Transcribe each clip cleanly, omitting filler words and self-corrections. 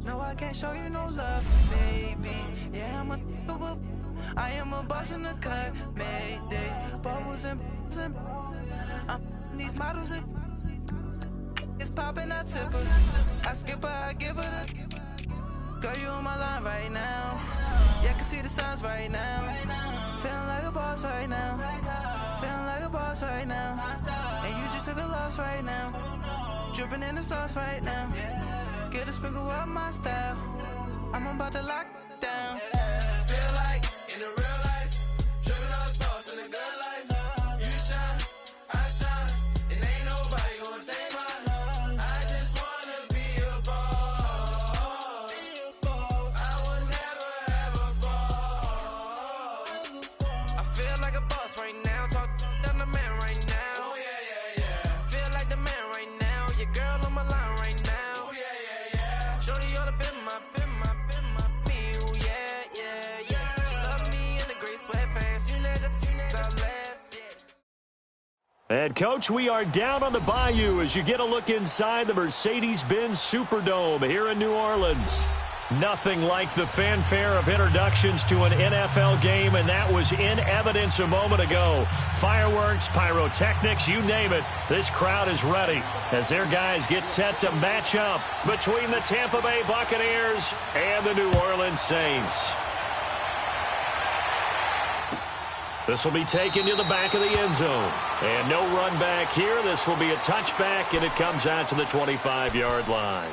No, I can't show you no love, baby. Yeah, I am a boss in the cut, mayday. Bubbles and these models it's popping, I tip her. I skip her, I give her the. Girl, you on my line right now. Yeah, I can see the signs right now. Feeling like a boss right now. Feeling like a boss right now. And you just took a loss right now. Dripping in the sauce right now. Get a sprinkle up my style. I'm about to lock down. Feel like in the real life, dripping on sauce in the good life. You shine, I shine, and ain't nobody gonna take mine. I just wanna be a boss. I would never ever fall. I feel like a boss right now. Talk to the man right now. Oh yeah, yeah, yeah. Feel like the man right now. Your girl on my line right now. Oh yeah, yeah, yeah. Shorty ought to be my me. Ooh, yeah. She love me in the gray sweatpants. You know that left. And, Coach, we are down on the Bayou as you get a look inside the Mercedes-Benz Superdome here in New Orleans. Nothing like the fanfare of introductions to an NFL game, and that was in evidence a moment ago. Fireworks, pyrotechnics, you name it. This crowd is ready as their guys get set to match up between the Tampa Bay Buccaneers and the New Orleans Saints. This will be taken to the back of the end zone. And no run back here. This will be a touchback, and it comes out to the 25-yard line.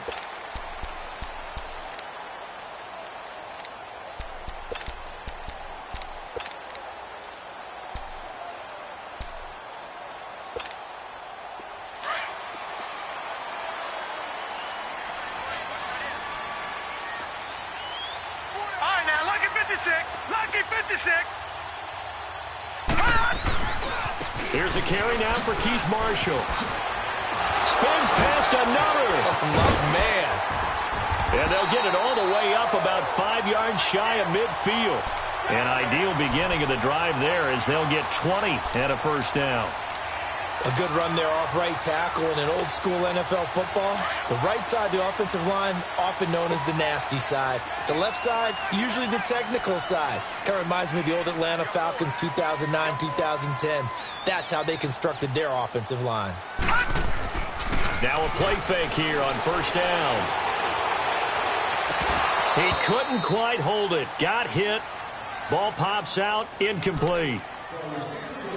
Here's a carry now for Keith Marshall. Spins past another. Oh, my man. And they'll get it all the way up about 5 yards shy of midfield. An ideal beginning of the drive there as they'll get 20 and a first down. A good run there off right tackle in an old-school NFL football. The right side, the offensive line, often known as the nasty side. The left side, usually the technical side. Kind of reminds me of the old Atlanta Falcons 2009, 2010. That's how they constructed their offensive line. Now a play fake here on first down. He couldn't quite hold it. Got hit. Ball pops out. Incomplete.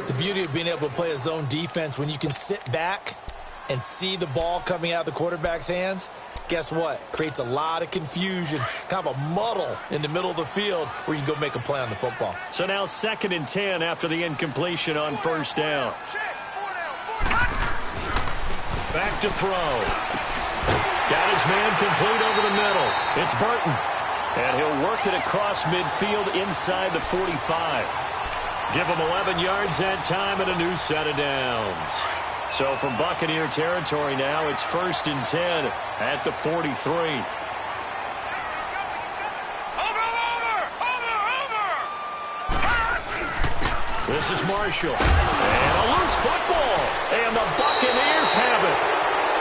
The beauty of being able to play a zone defense when you can sit back and see the ball coming out of the quarterback's hands, guess what? Creates a lot of confusion, kind of a muddle in the middle of the field where you can go make a play on the football. So now 2nd and 10 after the incompletion on first down. Back to throw. Got his man complete over the middle. It's Burton. And he'll work it across midfield inside the 45. Give him 11 yards that time and a new set of downs. So from Buccaneer territory now, it's 1st and 10 at the 43. This is Marshall. And a loose football. And the Buccaneers have it.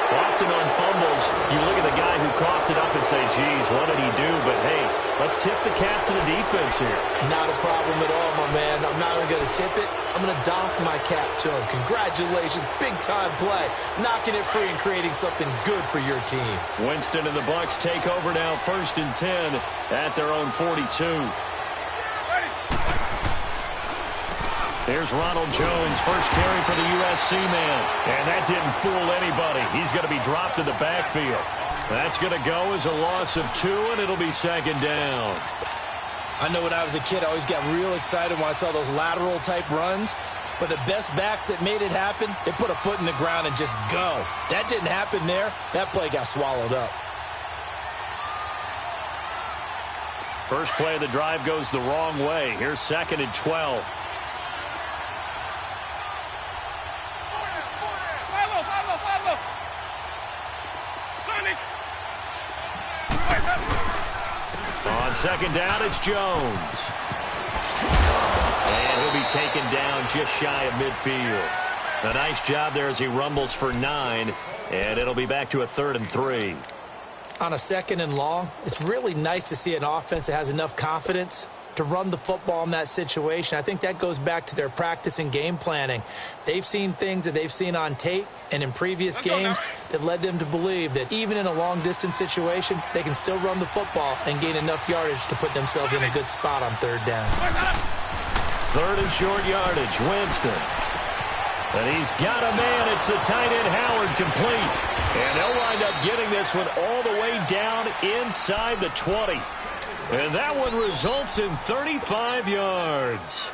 Often on fumbles, you look at the guy who coughed it up and say, geez, what did he do? But, hey, let's tip the cap to the defense here. Not a problem at all, my man. I'm not even going to tip it. I'm going to doff my cap to him. Congratulations. Big-time play. Knocking it free and creating something good for your team. Winston and the Bucs take over now 1st and 10 at their own 42. There's Ronald Jones, first carry for the USC man. And that didn't fool anybody. He's going to be dropped in the backfield. That's going to go as a loss of 2, and it'll be 2nd down. I know when I was a kid, I always got real excited when I saw those lateral-type runs. But the best backs that made it happen, they put a foot in the ground and just go. That didn't happen there. That play got swallowed up. First play of the drive goes the wrong way. Here's 2nd and 12. On 2nd down, it's Jones. And he'll be taken down just shy of midfield. A nice job there as he rumbles for 9, and it'll be back to a 3rd and 3. On a 2nd and long, it's really nice to see an offense that has enough confidence to run the football in that situation. I think that goes back to their practice and game planning. They've seen things that they've seen on tape and in previous games that led them to believe that even in a long-distance situation, they can still run the football and gain enough yardage to put themselves in a good spot on 3rd down. 3rd and short yardage, Winston. And he's got a man. It's the tight end, Howard, complete. And they'll wind up getting this one all the way down inside the 20. And that one results in 35 yards.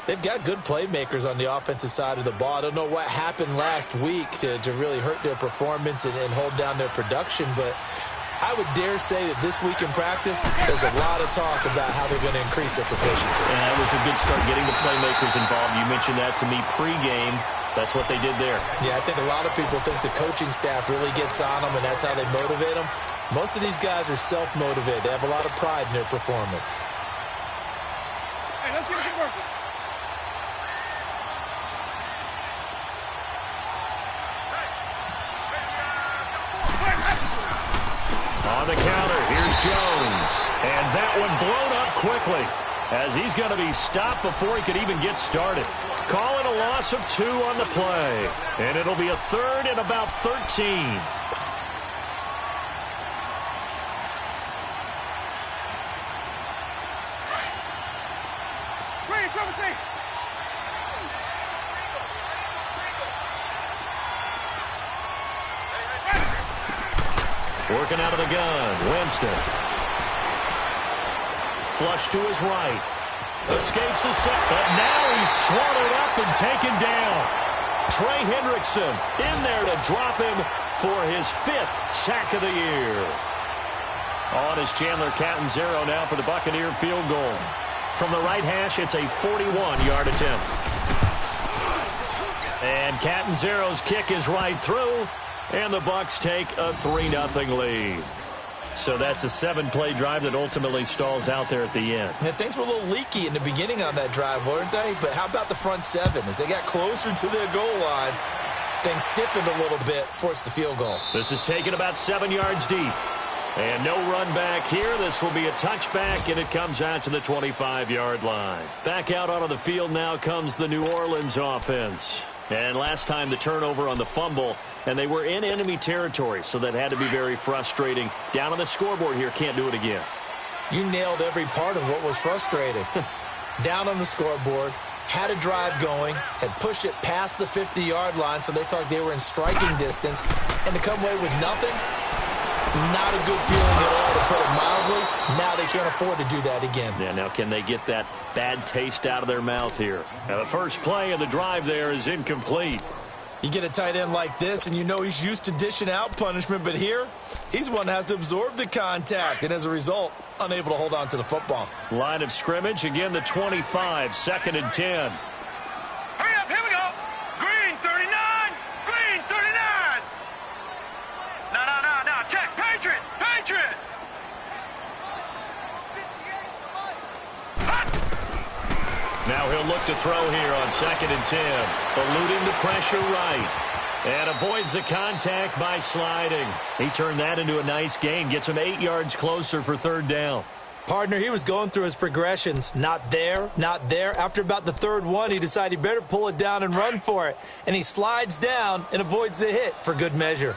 They've got good playmakers on the offensive side of the ball. I don't know what happened last week to really hurt their performance and hold down their production, but I would dare say that this week in practice, there's a lot of talk about how they're going to increase their proficiency. And that was a good start getting the playmakers involved. You mentioned that to me pregame. That's what they did there. Yeah, I think a lot of people think the coaching staff really gets on them, and that's how they motivate them. Most of these guys are self-motivated. They have a lot of pride in their performance. Hey, let's get it working. On the counter, here's Jones. And that one blown up quickly as he's going to be stopped before he could even get started. Calling a loss of 2 on the play. And it'll be a 3rd and about 13. Working out of the gun, Winston. Flush to his right. Escapes the set, but now he's swallowed up and taken down. Trey Hendrickson in there to drop him for his 5th sack of the year. On is Chandler Catanzaro now for the Buccaneer field goal. From the right hash, it's a 41-yard attempt. And Catanzaro's kick is right through. And the Bucs take a 3-0 lead. So that's a 7-play drive that ultimately stalls out there at the end. Yeah, things were a little leaky in the beginning on that drive, weren't they? But how about the front 7? As they got closer to their goal line, things stiffened a little bit, forced the field goal. This is taken about 7 yards deep. And no run back here. This will be a touchback, and it comes out to the 25-yard line. Back out onto the field now comes the New Orleans offense. And last time the turnover on the fumble, and they were in enemy territory, so that had to be very frustrating. Down on the scoreboard here, can't do it again. You nailed every part of what was frustrating. Down on the scoreboard, had a drive going, had pushed it past the 50-yard line, so they thought they were in striking distance, and to come away with nothing, not a good feeling at all, to put it mildly. Now they can't afford to do that again. Yeah, now can they get that bad taste out of their mouth here? Now the first play of the drive there is incomplete. You get a tight end like this, and you know he's used to dishing out punishment, but here, he's the one that has to absorb the contact, and as a result, unable to hold on to the football. Line of scrimmage, again the 25, 2nd and 10. Hurry up, here we go. Green 39, green 39. No, check, Patriot. Now he'll look to throw here on 2nd and 10. Eluding the pressure right. And avoids the contact by sliding. He turned that into a nice gain. Gets him 8 yards closer for 3rd down. Partner, he was going through his progressions. Not there, not there. After about the 3rd one, he decided he better pull it down and run for it. And he slides down and avoids the hit for good measure.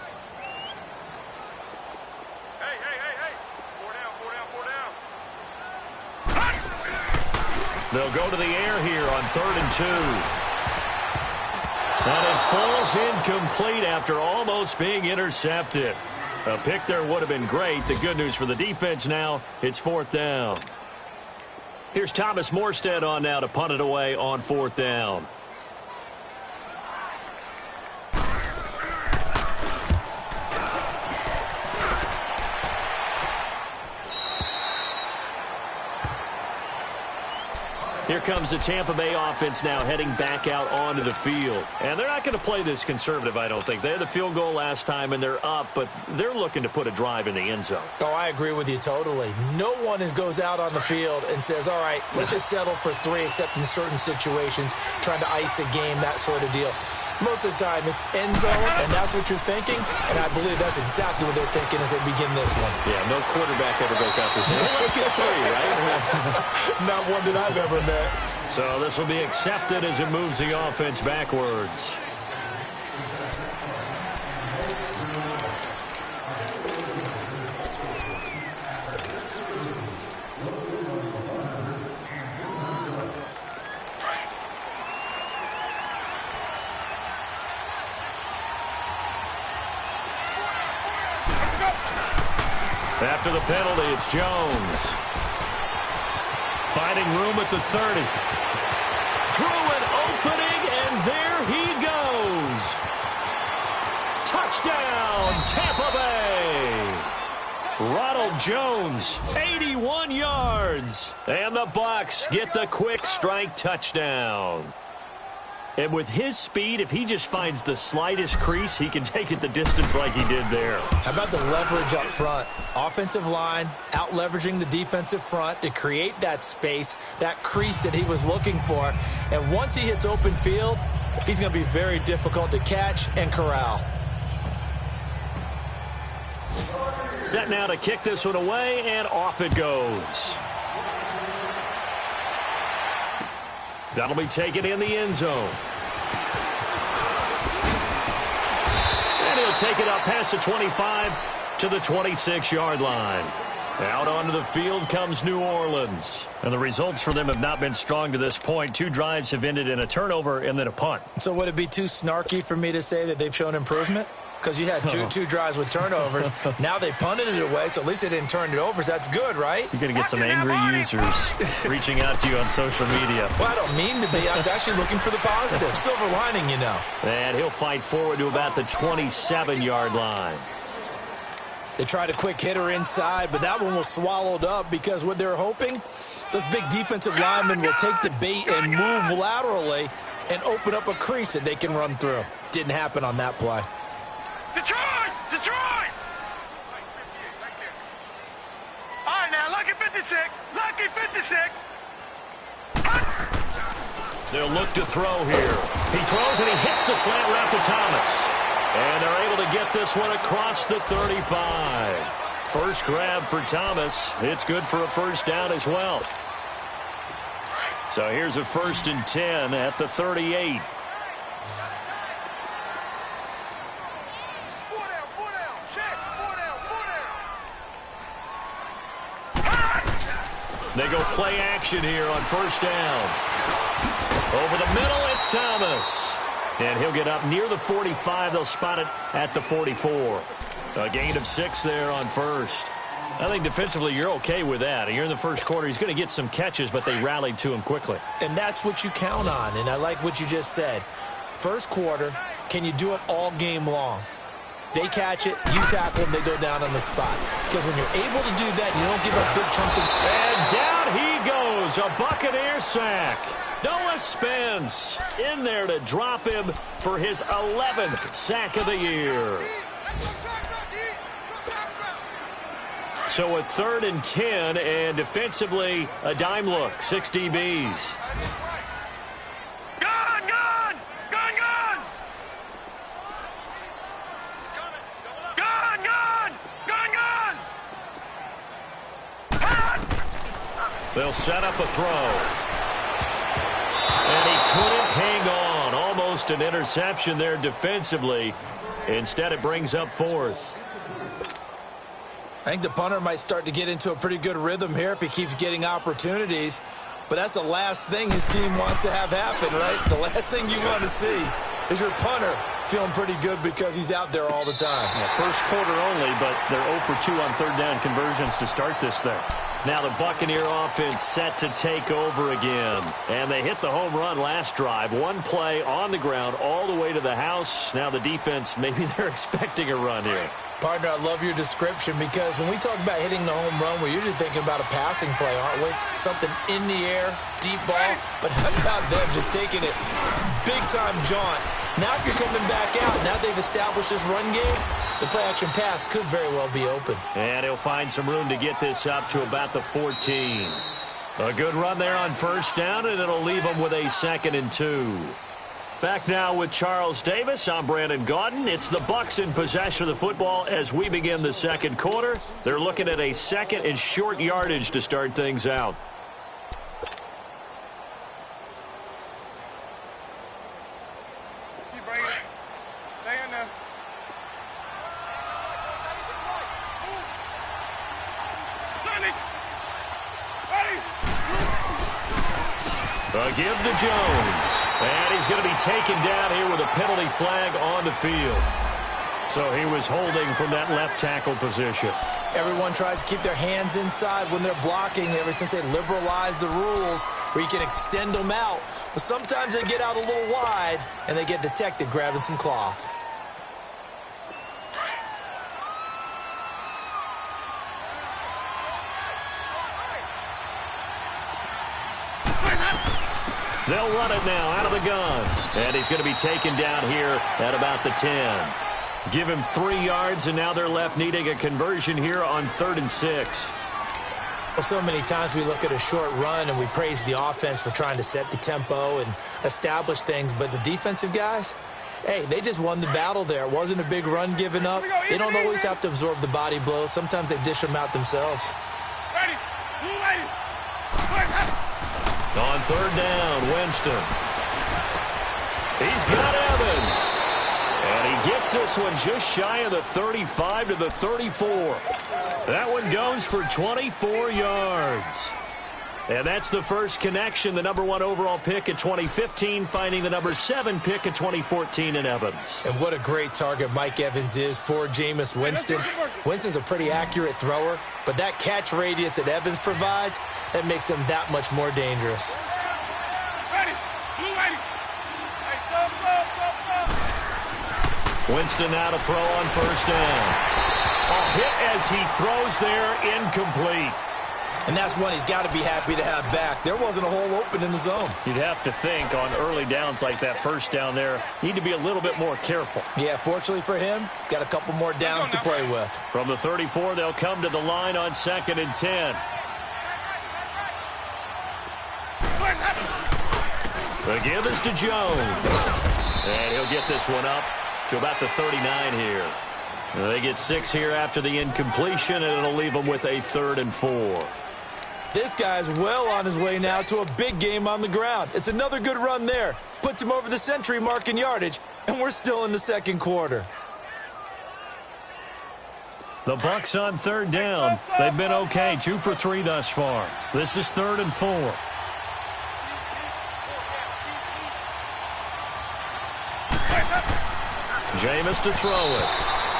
They'll go to the air here on 3rd and 2. And it falls incomplete after almost being intercepted. A pick there would have been great. The good news for the defense now, it's 4th down. Here's Thomas Morstead on now to punt it away on 4th down. Here comes the Tampa Bay offense now heading back out onto the field. And they're not going to play this conservative, I don't think. They had the field goal last time, and they're up, but they're looking to put a drive in the end zone. Oh, I agree with you totally. No one goes out on the field and says, all right, let's just settle for 3, except in certain situations, trying to ice a game, that sort of deal. Most of the time, it's end zone, and that's what you're thinking, and I believe that's exactly what they're thinking as they begin this one. Yeah, no quarterback ever goes out there saying, let's get 3, right? Not one that I've ever met. So this will be accepted as it moves the offense backwards. After the penalty, it's Jones. Finding room at the 30. Through an opening, and there he goes. Touchdown, Tampa Bay. Ronald Jones, 81 yards. And the Bucs get the quick strike touchdown. And with his speed, if he just finds the slightest crease, he can take it the distance like he did there. How about the leverage up front? Offensive line out-leveraging the defensive front to create that space, that crease that he was looking for. And once he hits open field, he's going to be very difficult to catch and corral. Set now to kick this one away, and off it goes. That'll be taken in the end zone. And he'll take it up past the 25 to the 26-yard line. Out onto the field comes New Orleans. And the results for them have not been strong to this point. 2 drives have ended in a turnover and then a punt. So would it be too snarky for me to say that they've shown improvement? Because you had two drives with turnovers. Now they punted it away, so at least they didn't turn it over. So that's good, right? You're going to get some angry users reaching out to you on social media. Well, I don't mean to be. I was actually looking for the positive. Silver lining, you know. And he'll fight forward to about the 27-yard line. They tried a quick hitter inside, but that one was swallowed up because what they're hoping, those big defensive linemen will take the bait and move laterally and open up a crease that they can run through. Didn't happen on that play. Detroit! Detroit! All right, now, lucky 56. Lucky 56. They'll look to throw here. He throws and he hits the slant route to Thomas. And they're able to get this one across the 35. First grab for Thomas. It's good for a first down as well. So here's a 1st and 10 at the 38. They go play action here on first down. Over the middle, it's Thomas. And he'll get up near the 45. They'll spot it at the 44. A gain of 6 there on first. I think defensively you're okay with that. You're in the first quarter. He's going to get some catches, but they rallied to him quickly. And that's what you count on, and I like what you just said. First quarter, can you do it all game long? They catch it, you tackle them, they go down on the spot. Because when you're able to do that, you don't give up big chunks of... And down he goes, a Buccaneer sack. Noah Spence in there to drop him for his 11th sack of the year. So a 3rd and 10, and defensively, a dime look, 6 DBs. They'll set up a throw. And he couldn't hang on. Almost an interception there defensively. Instead, it brings up 4th. I think the punter might start to get into a pretty good rhythm here if he keeps getting opportunities. But that's the last thing his team wants to have happen, right? The last thing you want to see is your punter feeling pretty good because he's out there all the time. Yeah, first quarter only, but they're 0 for 2 on 3rd down conversions to start this thing. Now the Buccaneer offense set to take over again. And they hit the home run last drive. One play on the ground all the way to the house. Now the defense, maybe they're expecting a run here. Partner, I love your description because when we talk about hitting the home run, we're usually thinking about a passing play, aren't we? Something in the air, deep ball. But how about them just taking it big-time jaunt? Now if you're coming back out, now they've established this run game, the play-action pass could very well be open. And he'll find some room to get this up to about the 14. A good run there on first down, and it'll leave them with a 2nd and 2. Back now with Charles Davis. I'm Brandon Gaudin. It's the Bucs in possession of the football as we begin the second quarter. They're looking at a second and short yardage to start things out. Keep bringing it. Stay in there. Ready? A give to Jones. And he's going to be taken down here with a penalty flag on the field. So he was holding from that left tackle position. Everyone tries to keep their hands inside when they're blocking ever since they liberalized the rules where you can extend them out. But sometimes they get out a little wide and they get detected grabbing some cloth. They'll run it now out of the gun. And he's going to be taken down here at about the 10. Give him 3 yards, and now they're left needing a conversion here on 3rd and 6. Well, so many times we look at a short run and we praise the offense for trying to set the tempo and establish things. But the defensive guys, hey, they just won the battle there. It wasn't a big run given up. They don't always have to absorb the body blows. Sometimes they dish them out themselves. Ready? On 3rd down, Winston. He's got Evans. And he gets this one just shy of the 35 to the 34. That one goes for 24 yards. And that's the first connection, the number 1 overall pick in 2015, finding the number 7 pick in 2014 in Evans. And what a great target Mike Evans is for Jameis Winston. Winston's a pretty accurate thrower, but that catch radius that Evans provides, that makes him that much more dangerous. Ready? Blue ready. Hey, Winston now to throw on 1st down. A hit as he throws there, incomplete. And that's one he's got to be happy to have back. There wasn't a hole open in the zone. You'd have to think on early downs like that 1st down there, need to be a little bit more careful. Yeah, fortunately for him, got a couple more downs to play with. From the 34, they'll come to the line on 2nd and 10. The give is to Jones. And he'll get this one up to about the 39 here. They get 6 here after the incompletion, and it'll leave them with a 3rd and 4. This guy's well on his way now to a big game on the ground. It's another good run there. Puts him over the century mark in yardage, and we're still in the second quarter. The Bucs on 3rd down. They've been okay, 2 for 3 thus far. This is 3rd and 4. Jameis to throw it.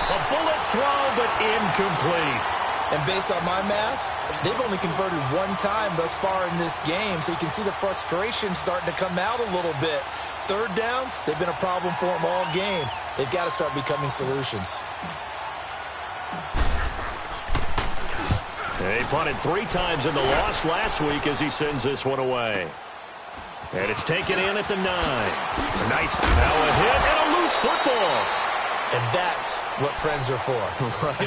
A bullet throw, but incomplete. And based on my math, they've only converted 1 time thus far in this game, so you can see the frustration starting to come out a little bit. 3rd downs, they've been a problem for them all game. They've got to start becoming solutions. He punted 3 times in the loss last week as he sends this one away. And it's taken in at the 9. Nice. Now a hit and a loose football. And that's what friends are for. Right.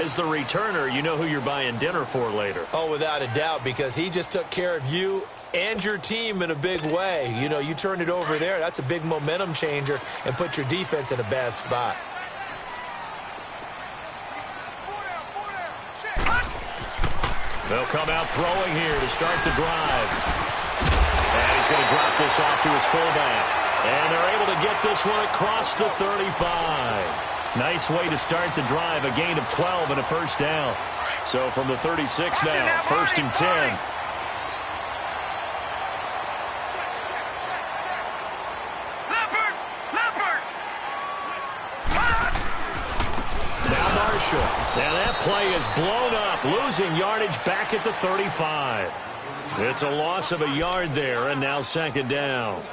As the returner, you know who you're buying dinner for later. Oh, without a doubt, because he just took care of you and your team in a big way. You know, you turn it over there, that's a big momentum changer and put your defense in a bad spot. They'll come out throwing here to start the drive. And he's going to drop this off to his fullback. And they're able to get this one across the 35. Nice way to start the drive. A gain of 12 and a 1st down. So from the 36 now, 1st and 10. Now Marshall. And that play is blown up, losing yardage back at the 35. It's a loss of a yard there, and now 2nd down.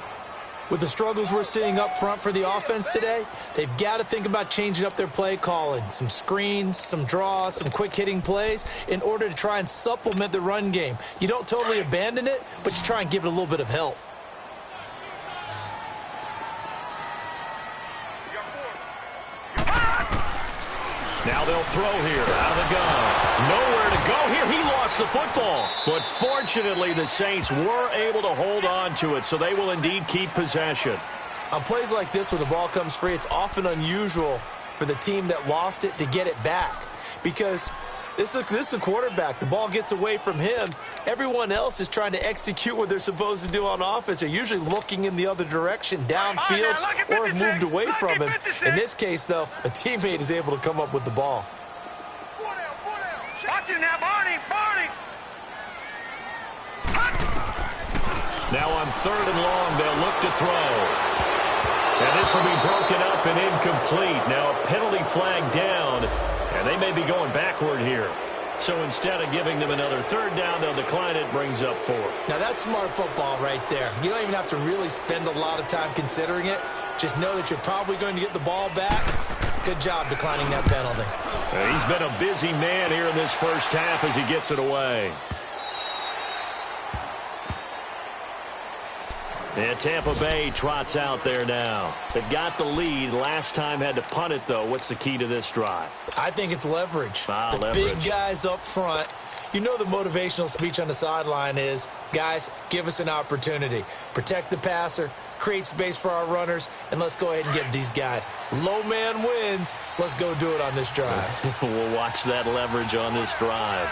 With the struggles we're seeing up front for the offense today, they've got to think about changing up their play calling. Some screens, some draws, some quick-hitting plays in order to try and supplement the run game. You don't totally abandon it, but you try and give it a little bit of help. Now they'll throw here out of the gun. Nowhere to go here. He lost the football. But fortunately, the Saints were able to hold on to it, so they will indeed keep possession. On plays like this where the ball comes free, it's often unusual for the team that lost it to get it back because this is the quarterback. The ball gets away from him. Everyone else is trying to execute what they're supposed to do on offense. They're usually looking in the other direction, downfield, or have moved away from him. In this case, though, a teammate is able to come up with the ball. Watch it now, Barney. Now on 3rd and long, they'll look to throw. And this will be broken up and incomplete. Now a penalty flag down, and they may be going backward here. So instead of giving them another 3rd down, they'll decline it, brings up 4. Now that's smart football right there. You don't even have to really spend a lot of time considering it. Just know that you're probably going to get the ball back. Good job declining that penalty. He's been a busy man here in this first half as he gets it away. And Tampa Bay trots out there now. They've got the lead. Last time had to punt it, though. What's the key to this drive? I think it's leverage. The leverage. Big guys up front. You know the motivational speech on the sideline is, guys, give us an opportunity. Protect the passer, create space for our runners, and let's go ahead and get these guys. Low man wins. Let's go do it on this drive. We'll watch that leverage on this drive.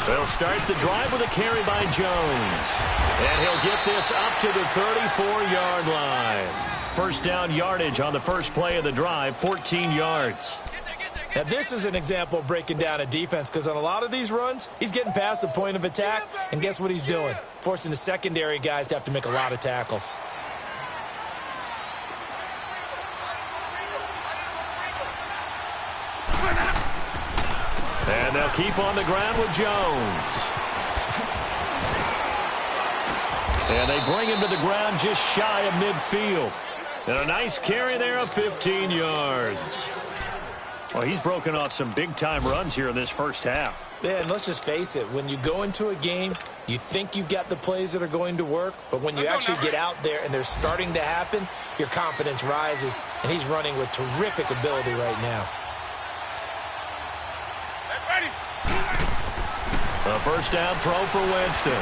They'll start the drive with a carry by Jones. And he'll get this up to the 34-yard line. First down yardage on the first play of the drive, 14 yards. Now, this is an example of breaking down a defense because on a lot of these runs, he's getting past the point of attack, and guess what he's doing? Forcing the secondary guys to have to make a lot of tackles. And they'll keep on the ground with Jones. And they bring him to the ground just shy of midfield. And a nice carry there of 15 yards. Well, he's broken off some big-time runs here in this first half. Yeah, and let's just face it. When you go into a game, you think you've got the plays that are going to work, but when you actually get out there and they're starting to happen, your confidence rises, and he's running with terrific ability right now. A first down throw for Winston.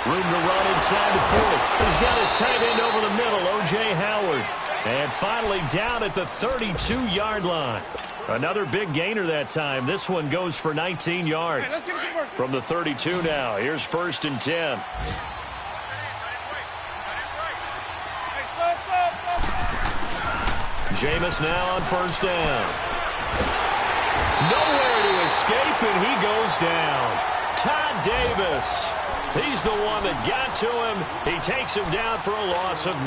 Room to run inside the 40. He's got his tight end over the middle, O.J. Howard. And finally down at the 32-yard line. Another big gainer that time. This one goes for 19 yards. From the 32 now. Here's 1st and 10. Jameis now on first down. Nowhere to escape, and he goes down. Todd Davis. He's the one that got to him. He takes him down for a loss of 9.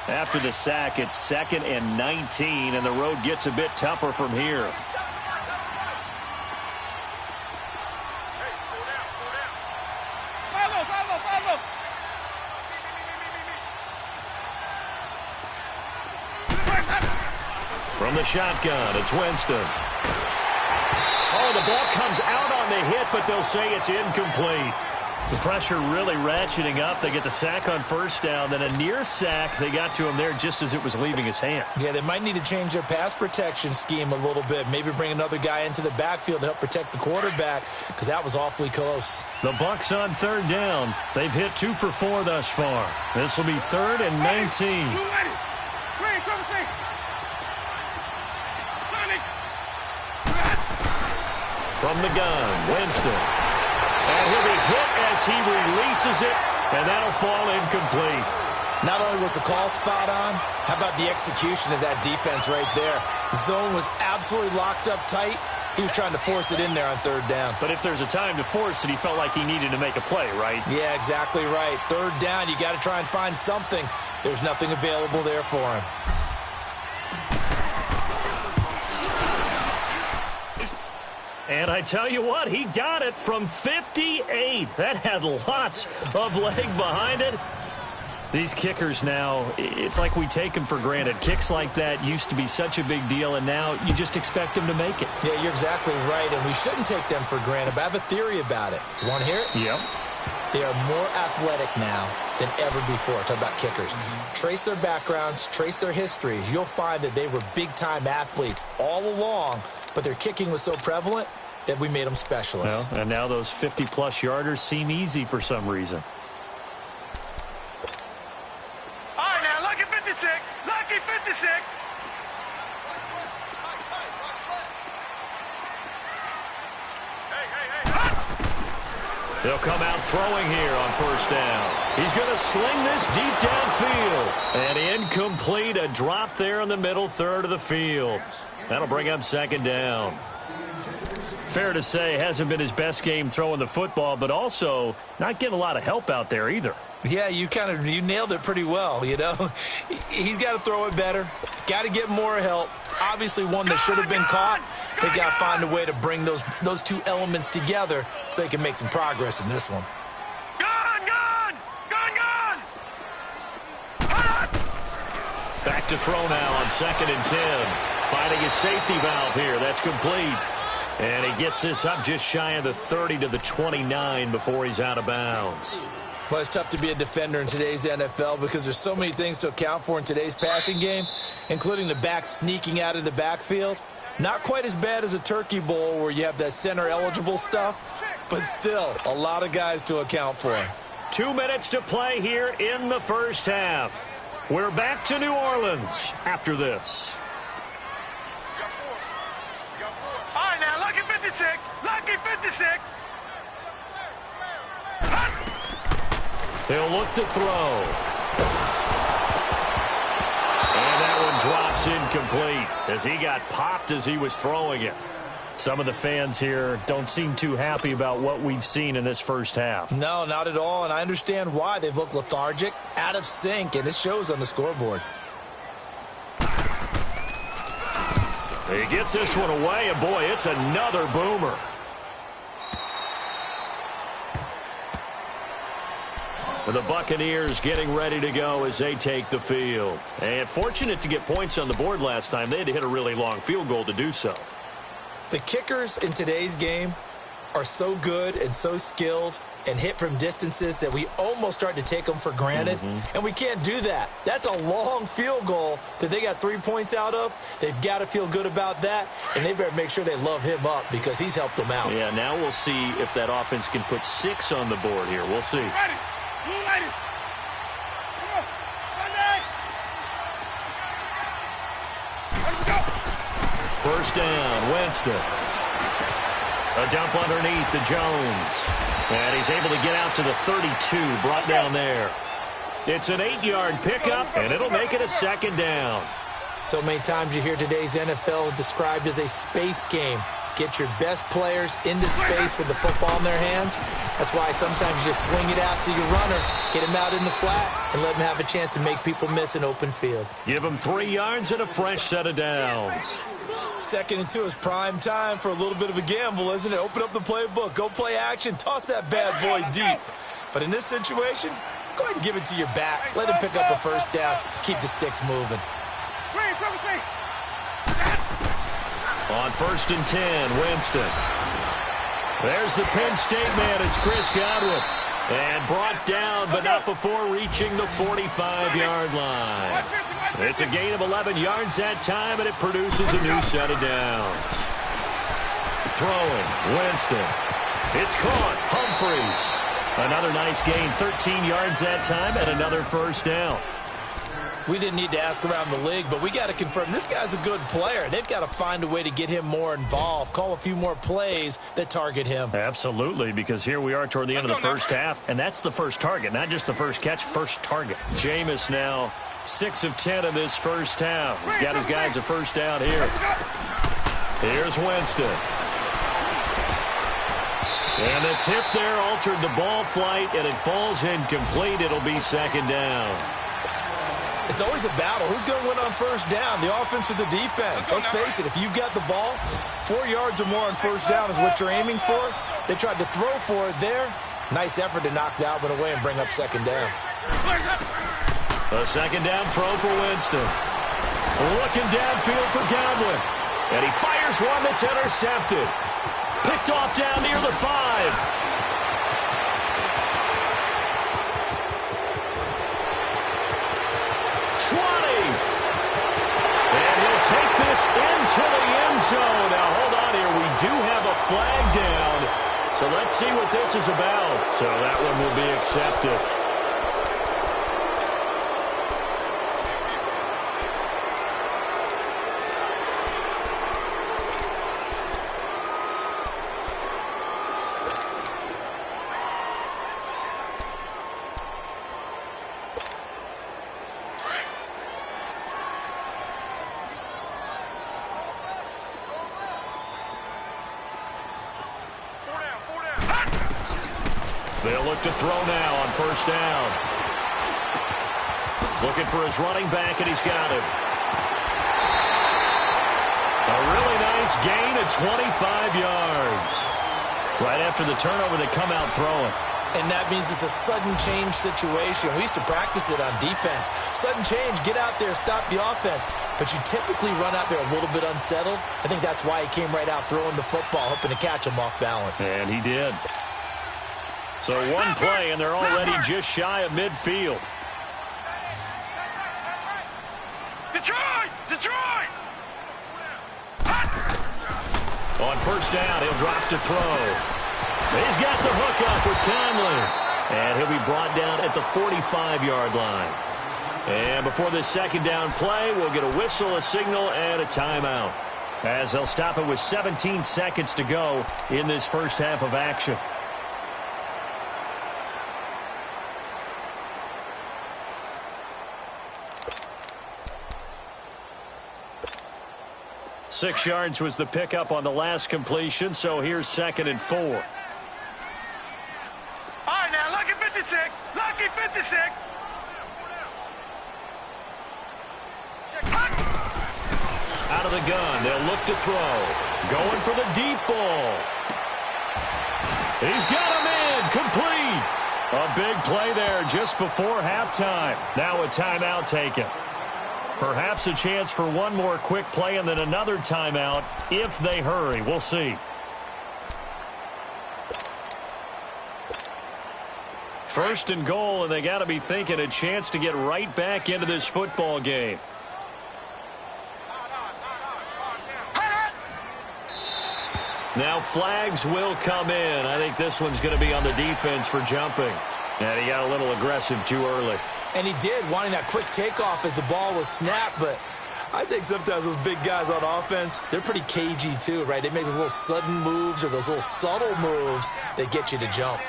After the sack, it's 2nd and 19, and the road gets a bit tougher from here. From the shotgun, it's Winston. Oh, the ball comes out on the hit, but they'll say it's incomplete. The pressure really ratcheting up. They get the sack on first down, then a near sack. They got to him there just as it was leaving his hand. Yeah, they might need to change their pass protection scheme a little bit. Maybe bring another guy into the backfield to help protect the quarterback because that was awfully close. The Bucs on 3rd down. They've hit 2 for 4 thus far. This will be 3rd and 19. From the gun, Winston. And he'll be hit as he releases it, and that'll fall incomplete. Not only was the call spot on, how about the execution of that defense right there? The zone was absolutely locked up tight. He was trying to force it in there on 3rd down. But if there's a time to force it, he felt like he needed to make a play, right? Yeah, exactly right. 3rd down, you got to try and find something. There's nothing available there for him. And I tell you what, he got it from 58. That had lots of leg behind it. These kickers now, it's like we take them for granted. Kicks like that used to be such a big deal, and now you just expect them to make it. Yeah, you're exactly right, and we shouldn't take them for granted, but I have a theory about it. You want to hear it? Yep. They are more athletic now. than ever before. Talk about kickers. Trace their backgrounds, trace their histories. You'll find that they were big-time athletes all along, but their kicking was so prevalent that we made them specialists. Well, and now those 50-plus yarders seem easy for some reason. All right, now, lucky 56. Lucky 56. They'll come out throwing here on first down. He's going to sling this deep downfield. And incomplete, a drop there in the middle third of the field. That'll bring up second down. Fair to say, hasn't been his best game throwing the football, but also not getting a lot of help out there either. Yeah, you nailed it pretty well, you know. He's got to throw it better. Got to get more help. Obviously one that should have been caught. They got to find a way to bring those two elements together so they can make some progress in this one. Back to throw now on 2nd and 10. Finding his safety valve here. That's complete. And he gets this up just shy of the 30 to the 29 before he's out of bounds. Well, it's tough to be a defender in today's NFL because there's so many things to account for in today's passing game, including the back sneaking out of the backfield. Not quite as bad as a Turkey Bowl where you have that center-eligible stuff, but still a lot of guys to account for. 2 minutes to play here in the first half. We're back to New Orleans after this. All right, now, lucky 56. Lucky 56. He'll look to throw. And that one drops incomplete as he got popped as he was throwing it. Some of the fans here don't seem too happy about what we've seen in this first half. No, not at all, and I understand why. They've looked lethargic, out of sync, and it shows on the scoreboard. He gets this one away, and boy, it's another boomer. The Buccaneers getting ready to go as they take the field. And fortunate to get points on the board last time. They had to hit a really long field goal to do so. The kickers in today's game are so good and so skilled and hit from distances that we almost start to take them for granted. And we can't do that. That's a long field goal that they got 3 points out of. They've got to feel good about that, and they better make sure they love him up because he's helped them out. Yeah, now we'll see if that offense can put 6 on the board here. We'll see. Ready. Blue lady. Come on. Sunday. Let's go. First down, Winston. A dump underneath to Jones. And he's able to get out to the 32, brought down there. It's an 8-yard pickup, and it'll make it a second down. So many times you hear today's NFL described as a space game. Get your best players into space with the football in their hands. That's why sometimes you just swing it out to your runner, get him out in the flat, and let him have a chance to make people miss an open field. Give him 3 yards and a fresh set of downs. 2nd and 2 is prime time for a little bit of a gamble, isn't it? Open up the playbook, go play action, toss that bad boy deep. But in this situation, go ahead and give it to your back. Let him pick up a first down, keep the sticks moving. On 1st and 10, Winston. There's the Penn State man. It's Chris Godwin. And brought down, but not before reaching the 45-yard line. It's a gain of 11 yards that time, and it produces a new set of downs. Throwing, Winston. It's caught, Humphreys. Another nice gain, 13 yards that time, and another first down. We didn't need to ask around the league, but we got to confirm this guy's a good player. They've got to find a way to get him more involved, call a few more plays that target him. Absolutely, because here we are toward the end of the first half, and that's the first target, not just the first catch, first target. Jameis now 6 of 10 in this first half. He's got his guys a first down here. Here's Winston. And the tip there altered the ball flight, and it falls incomplete. It'll be second down. It's always a battle. Who's going to win on first down, the offense or the defense? Let's face it, if you've got the ball, 4 yards or more on first down is what you're aiming for. They tried to throw for it there. Nice effort to knock that one away and bring up second down. A second down throw for Winston. Looking downfield for Godwin. And he fires one that's intercepted. Picked off down near the 5. flag down. So let's see what this is about. So that one will be accepted. They'll look to throw now on first down. Looking for his running back, and he's got him. A really nice gain of 25 yards. Right after the turnover, they come out throwing. And that means it's a sudden change situation. We used to practice it on defense. Sudden change, get out there, stop the offense. But you typically run out there a little bit unsettled. I think that's why he came right out throwing the football, hoping to catch him off balance. And he did. So one play, and they're already just shy of midfield. Detroit! Detroit! On first down, he'll drop to throw. He's got the hook up with Conley. And he'll be brought down at the 45-yard line. And before this second down play, we'll get a whistle, a signal, and a timeout, as they'll stop it with 17 seconds to go in this first half of action. Six yards was the pickup on the last completion, so here's 2nd and 4. All right, now, lucky 56. Lucky 56. Out of the gun, they'll look to throw. Going for the deep ball. He's got him in, complete. A big play there just before halftime. Now a timeout taken. Perhaps a chance for one more quick play and then another timeout if they hurry. We'll see. First and goal, and they got to be thinking a chance to get right back into this football game. Now flags will come in. I think this one's going to be on the defense for jumping. And he got a little aggressive too early. And he did, wanting that quick takeoff as the ball was snapped. But I think sometimes those big guys on offense, they're pretty cagey too, right? They make those little sudden moves or those little subtle moves that get you to jump.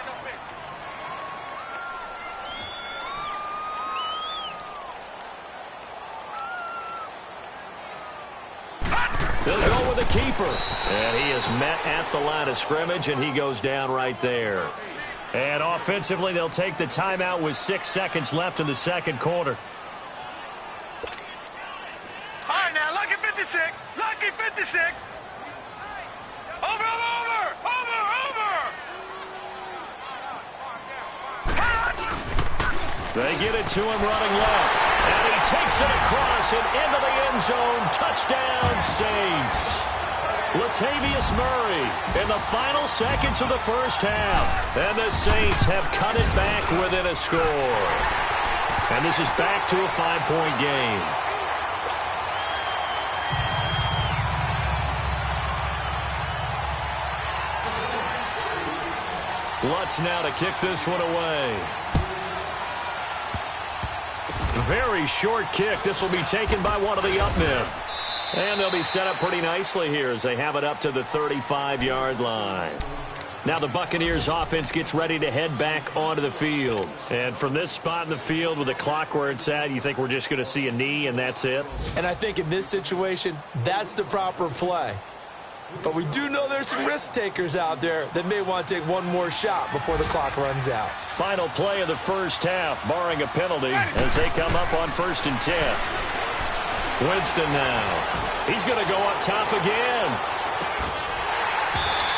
They'll go with the keeper. And he is met at the line of scrimmage, and he goes down right there. And offensively, they'll take the timeout with 6 seconds left in the second quarter. All right, now, lucky 56. Lucky 56. Over, over, over, over. They get it to him running left. And he takes it across and into the end zone. Touchdown, Saints. Latavius Murray in the final seconds of the first half. And the Saints have cut it back within a score. And this is back to a 5-point game. Lutz now to kick this one away. Very short kick. This will be taken by one of the up men. And they'll be set up pretty nicely here as they have it up to the 35-yard line. Now the Buccaneers offense gets ready to head back onto the field. And from this spot in the field with the clock where it's at, you think we're just going to see a knee and that's it? And I think in this situation, that's the proper play. But we do know there's some risk takers out there that may want to take one more shot before the clock runs out. Final play of the first half, barring a penalty, as they come up on 1st and 10. Winston now. He's going to go up top again.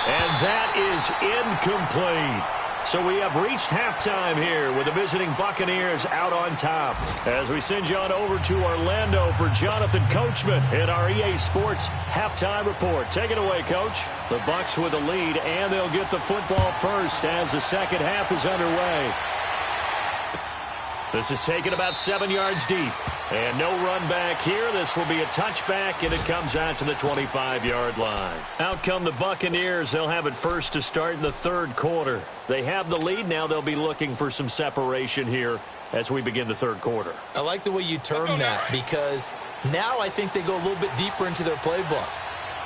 And that is incomplete. So we have reached halftime here with the visiting Buccaneers out on top. As we send you on over to Orlando for Jonathan Coachman in our EA Sports Halftime Report. Take it away, Coach. The Bucs with the lead, and they'll get the football first as the second half is underway. This is taken about 7 yards deep. And no run back here. This will be a touchback, and it comes out to the 25-yard line. Out come the Buccaneers. They'll have it first to start in the third quarter. They have the lead. Now they'll be looking for some separation here as we begin the third quarter. I like the way you term that, because now I think they go a little bit deeper into their playbook.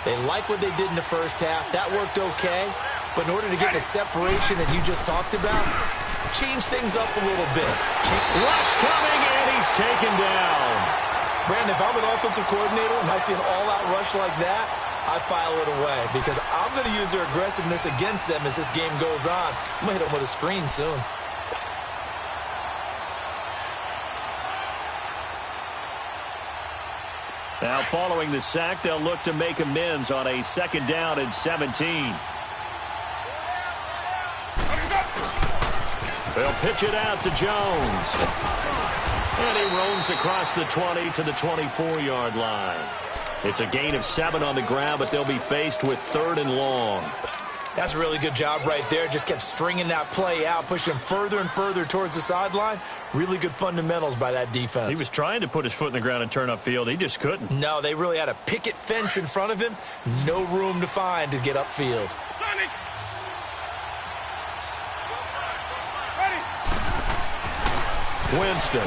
They like what they did in the first half. That worked okay. But in order to get the separation that you just talked about, change things up a little bit. Rush coming, and he's taken down. Brandon, if I'm an offensive coordinator and I see an all-out rush like that, I file it away because I'm going to use their aggressiveness against them as this game goes on. I'm going to hit them with a screen soon. Now, following the sack, they'll look to make amends on a 2nd down and 17. They'll pitch it out to Jones. And he roams across the 20 to the 24-yard line. It's a gain of 7 on the ground, but they'll be faced with 3rd and long. That's a really good job right there. Just kept stringing that play out, pushing him further and further towards the sideline. Really good fundamentals by that defense. He was trying to put his foot in the ground and turn upfield. He just couldn't. No, they really had a picket fence in front of him. No room to find to get upfield. Winston.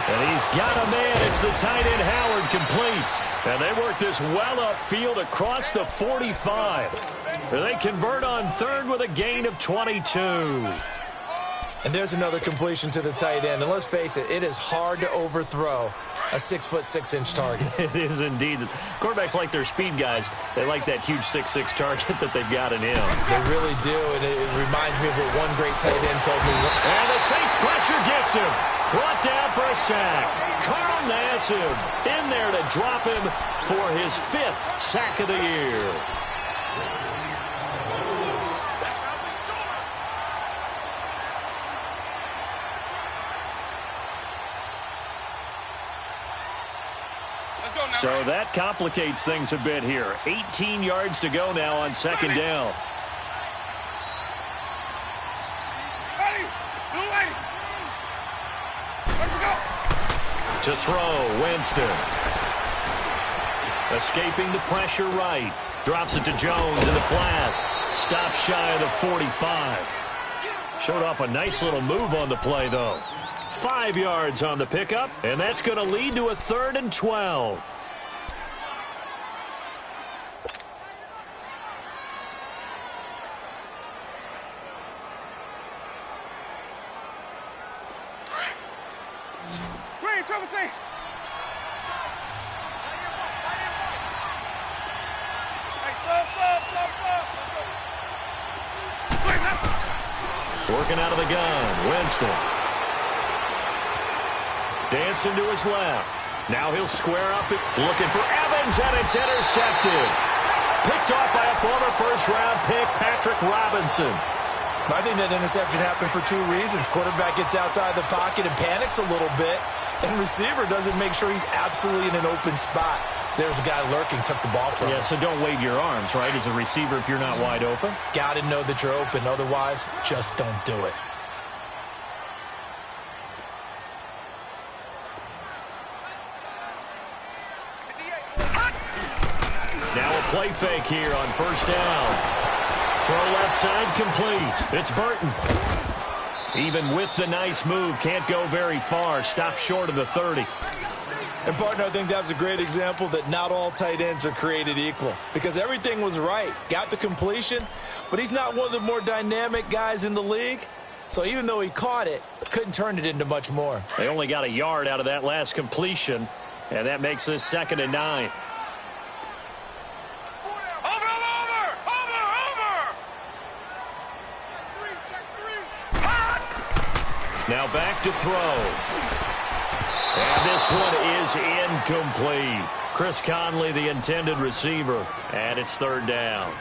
And he's got a man. It's the tight end, Howard, complete. And they work this well upfield across the 45. They convert on 3rd with a gain of 22. And there's another completion to the tight end. And let's face it, it is hard to overthrow a 6'6" target. It is indeed. Quarterbacks like their speed guys. They like that huge 6'6" target that they've got in him. They really do, and it reminds me of what one great tight end told me. And the Saints pressure gets him. Brought down for a sack. Carl Nassib in there to drop him for his 5th sack of the year. So that complicates things a bit here. 18 yards to go now on 2nd down. To throw, Winston. Escaping the pressure right. Drops it to Jones in the flat. Stops shy of the 45. Showed off a nice little move on the play, though. 5 yards on the pickup, and that's going to lead to a 3rd and 12. Working out of the gun, Winston. Dancing to his left. Now he'll square up it, looking for Evans, and it's intercepted. Picked off by a former first-round pick, Patrick Robinson. I think that interception happened for 2 reasons. Quarterback gets outside the pocket and panics a little bit, and receiver doesn't make sure he's absolutely in an open spot. So there's a guy lurking, took the ball from him. Yeah, so don't wave your arms, right, as a receiver if you're not wide open. Got to know that you're open. Otherwise, just don't do it. Now a play fake here on 1st down. Throw left side complete. It's Burton. Even with the nice move, can't go very far. Stops short of the 30. And, partner, I think that was a great example that not all tight ends are created equal. Because everything was right. Got the completion, but he's not one of the more dynamic guys in the league. So even though he caught it, couldn't turn it into much more. They only got a yard out of that last completion, and that makes this 2nd and 9. Now back to throw. And this one is incomplete. Chris Conley, the intended receiver, and it's 3rd down.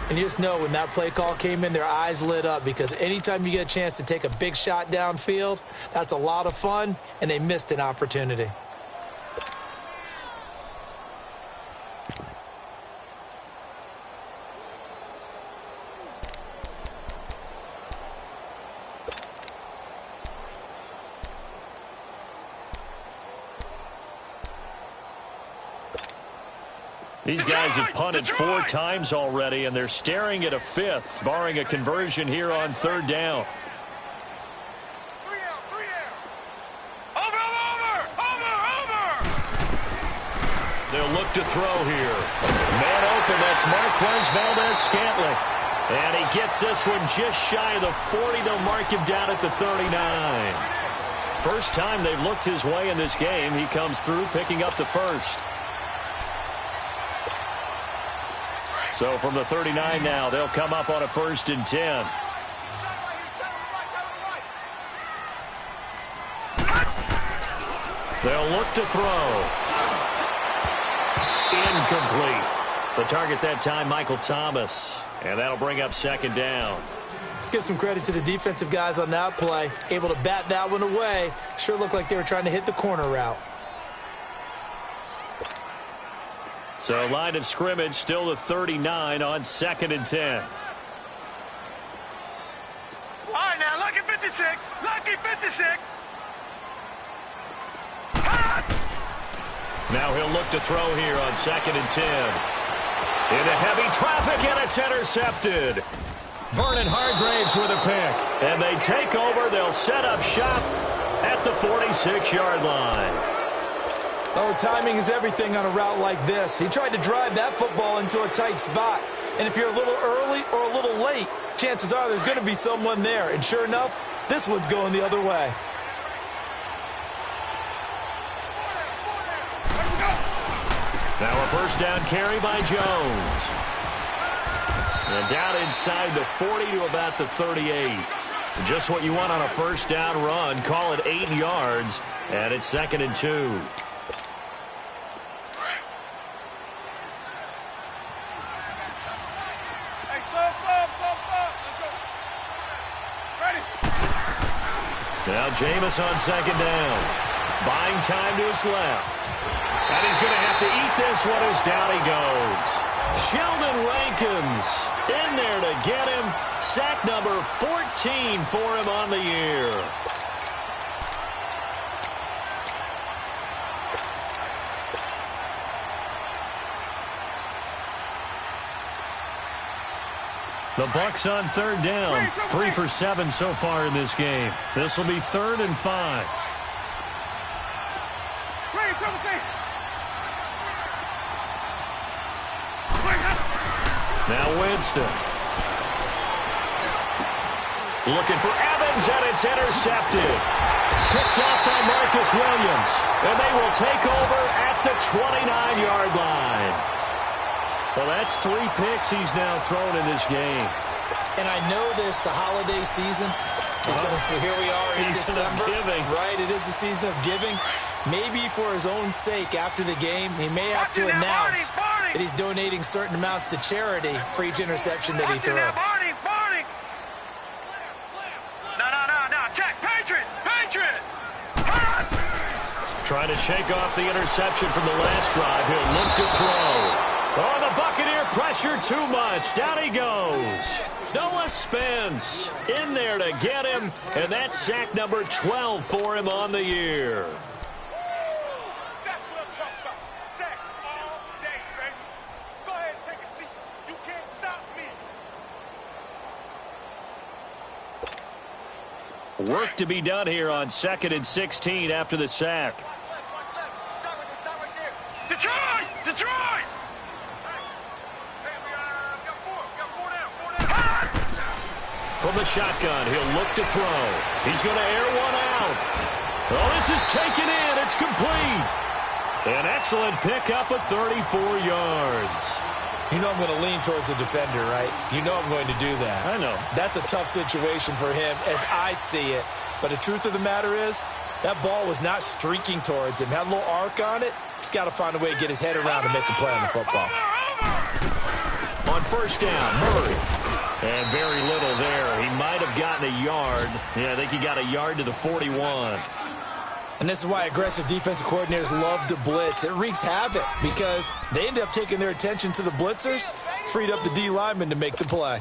And you just know when that play call came in, their eyes lit up because anytime you get a chance to take a big shot downfield, that's a lot of fun, and they missed an opportunity. These guys have punted 4 times already, and they're staring at a 5th, barring a conversion here on 3rd down. They'll look to throw here. Man open, that's Marquez Valdes-Scantling. And he gets this one just shy of the 40. They'll mark him down at the 39. First time they've looked his way in this game. He comes through, picking up the first. So from the 39 now, they'll come up on a 1st and 10. They'll look to throw. Incomplete. The target that time, Michael Thomas. And that'll bring up 2nd down. Let's give some credit to the defensive guys on that play. Able to bat that one away. Sure looked like they were trying to hit the corner route. So line of scrimmage still the 39 on 2nd and 10. All right, now, lucky 56. Lucky 56. Now he'll look to throw here on 2nd and 10. Into heavy traffic, and it's intercepted. Vernon Hargraves with a pick. And they take over. They'll set up shop at the 46-yard line. Oh, timing is everything on a route like this. He tried to drive that football into a tight spot. And if you're a little early or a little late, chances are there's going to be someone there. And sure enough, this one's going the other way. Now a 1st down carry by Jones. And down inside the 40 to about the 38. Just what you want on a 1st down run. Call it 8 yards. And it's 2nd and 2. Now Jameis on 2nd down. Buying time to his left. And he's going to have to eat this one as down he goes. Sheldon Rankins in there to get him. Sack number 14 for him on the year. The Bucs on 3rd down. 3 for 7 so far in this game. This will be 3rd and 5. Now Winston. Looking for Evans, and it's intercepted. Picked off by Marcus Williams. And they will take over at the 29-yard line. Well, that's 3 picks he's now thrown in this game. And I know this, the holiday season, because here we are in December. Season of giving. Right, it is the season of giving. Maybe for his own sake after the game, he may have to announce that he's donating certain amounts to charity for each interception that he threw. No. Check. Patriot. Trying to shake off the interception from the last drive. He'll look to throw. Oh, the Buccaneer pressure too much. Down he goes. Noah Spence in there to get him. And that's sack number 12 for him on the year. That's what I'm talking about. Sacks all day, baby. Go ahead and take a seat. You can't stop me. Work to be done here on 2nd and 16 after the sack. Detroit! From the shotgun, he'll look to throw. He's going to air one out. Oh, this is taken in. It's complete. An excellent pickup of 34 yards. You know I'm going to lean towards the defender, right? You know I'm going to do that. I know. That's a tough situation for him as I see it. But the truth of the matter is, that ball was not streaking towards him. Had a little arc on it. He's got to find a way to get his head around and make a play on the football. On 1st down, Murray. And very little there. He might have gotten a yard. Yeah, I think he got a yard to the 41. And this is why aggressive defensive coordinators love to blitz. It wreaks havoc because they end up taking their attention to the blitzers, freed up the D lineman to make the play.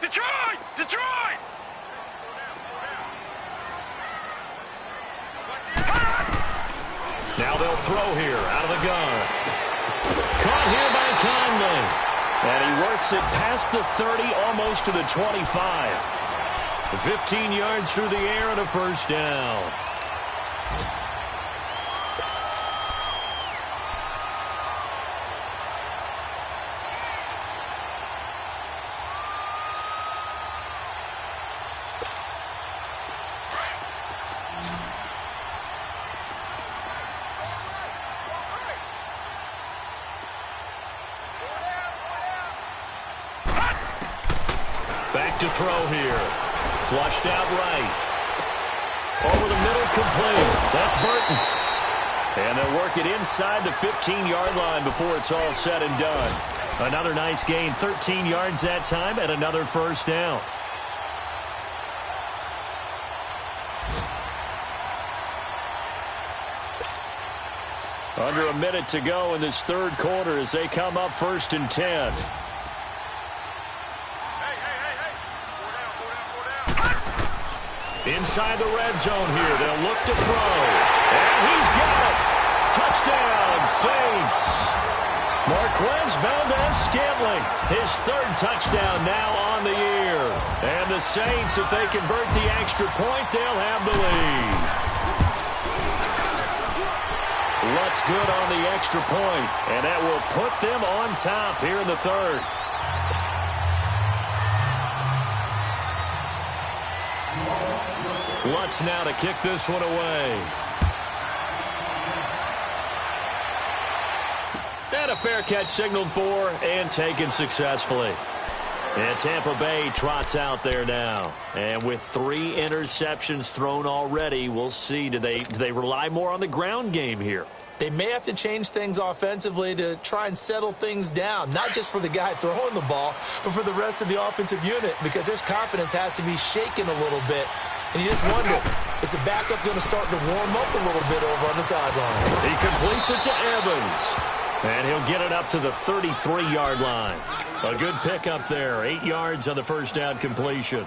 Detroit! Now they'll throw here out of the gun. Caught here by Conley. And he works it past the 30, almost to the 25. 15 yards through the air and a first down. Back to throw here. Flushed out right. Over the middle, complete. That's Burton. And they'll work it inside the 15-yard line before it's all said and done. Another nice gain, 13 yards that time, and another first down. Under a minute to go in this third quarter as they come up 1st and 10. Inside the red zone here. They'll look to throw. And he's got it. Touchdown, Saints. Marquez Valdes-Scantling, his 3rd touchdown now on the year. And the Saints, if they convert the extra point, they'll have the lead. Lutz good on the extra point, and that will put them on top here in the 3rd. Lutz now to kick this one away. And a fair catch signaled for and taken successfully. And Tampa Bay trots out there now. And with 3 interceptions thrown already, we'll see. Do they rely more on the ground game here? They may have to change things offensively to try and settle things down, not just for the guy throwing the ball, but for the rest of the offensive unit, because their confidence has to be shaken a little bit. And you just wonder, is the backup going to start to warm up a little bit over on the sideline? He completes it to Evans. And he'll get it up to the 33-yard line. A good pickup there. 8 yards on the first down completion.